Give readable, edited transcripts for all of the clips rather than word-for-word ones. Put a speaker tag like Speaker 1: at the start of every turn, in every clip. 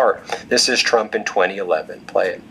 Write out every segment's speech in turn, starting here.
Speaker 1: apart. This is Trump in 2011. Play it.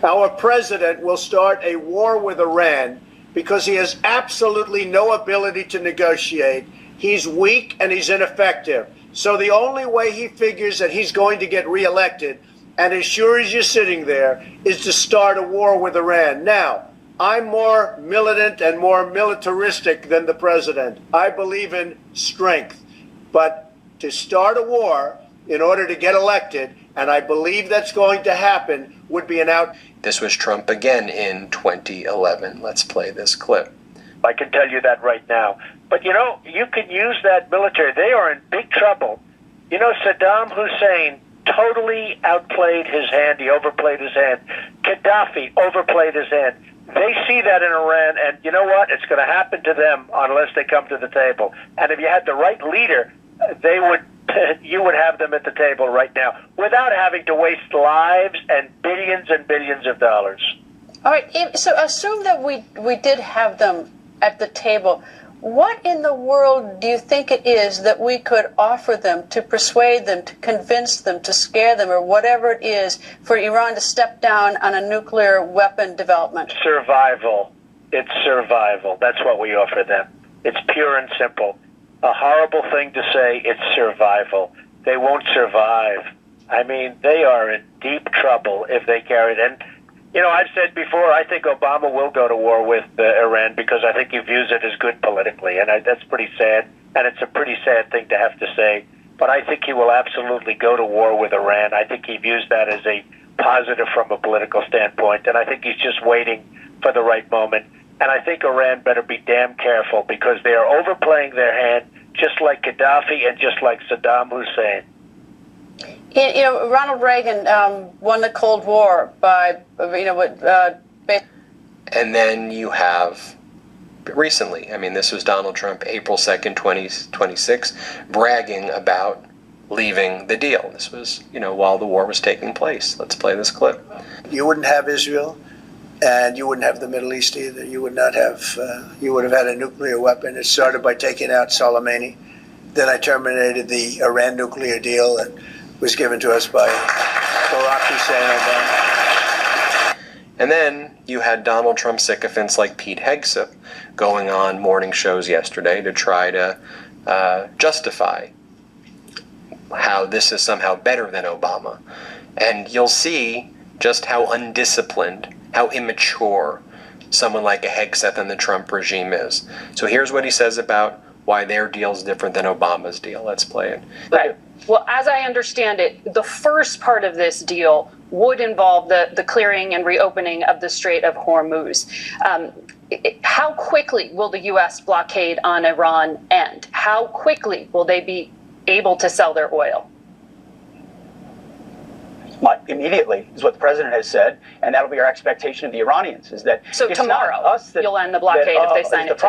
Speaker 2: Our president will start a war with Iran because he has absolutely no ability to negotiate. He's weak and he's ineffective. So the only way he figures that he's going to get reelected, and as sure as you're sitting there, is to start a war with Iran. Now, I'm more militant and more militaristic than the president. I believe in strength. But to start a war in order to get elected, and I believe that's going to happen, would be an out.
Speaker 1: This was Trump again in 2011. Let's play this clip.
Speaker 3: I can tell you that right now. But, you know, you can use that military. They are in big trouble. You know, Saddam Hussein totally outplayed his hand. He overplayed his hand. Gaddafi overplayed his hand. They see that in Iran, and you know what? It's going to happen to them unless they come to the table. And if you had the right leader, they would. You would have them at the table right now without having to waste lives and billions of dollars.
Speaker 4: All right. So assume that we did have them at the table. What in the world do you think it is that we could offer them to persuade them, to convince them, to scare them, or whatever it is for Iran to step down on a nuclear weapon development?
Speaker 3: Survival. It's survival. That's what we offer them. It's pure and simple. A horrible thing to say, it's survival. They won't survive. I mean, they are in deep trouble if they carry it. And, you know, I've said before, I think Obama will go to war with Iran because I think he views it as good politically. And that's pretty sad. And it's a pretty sad thing to have to say. But I think he will absolutely go to war with Iran. I think he views that as a positive from a political standpoint. And I think he's just waiting for the right moment. And I think Iran better be damn careful because they are overplaying their hand just like Gaddafi and just like Saddam Hussein.
Speaker 4: You know, Ronald Reagan won the Cold War by,
Speaker 1: and then you have recently, I mean, this was Donald Trump, April 2nd, 2026, bragging about leaving the deal. This was, while the war was taking place. Let's play this clip.
Speaker 2: You wouldn't have Israel, and you wouldn't have the Middle East either. You would not have, you would have had a nuclear weapon. It started by taking out Soleimani. Then I terminated the Iran nuclear deal that was given to us by Barack Hussein Obama.
Speaker 1: And then you had Donald Trump sycophants like Pete Hegseth going on morning shows yesterday to try to justify how this is somehow better than Obama. And you'll see just how undisciplined, how immature someone like a Hegseth and the Trump regime is. So here's what he says about why their deal is different than Obama's deal. Let's play it.
Speaker 5: Right. Well, as I understand it, the first part of this deal would involve the clearing and reopening of the Strait of Hormuz. How quickly will the U.S. blockade on Iran end? How quickly will they be able to sell their oil?
Speaker 6: Immediately is what the president has said, and that'll be our expectation of the Iranians. Is that
Speaker 5: so
Speaker 6: it's
Speaker 5: tomorrow
Speaker 6: not us that,
Speaker 5: you'll end the blockade if they sign it.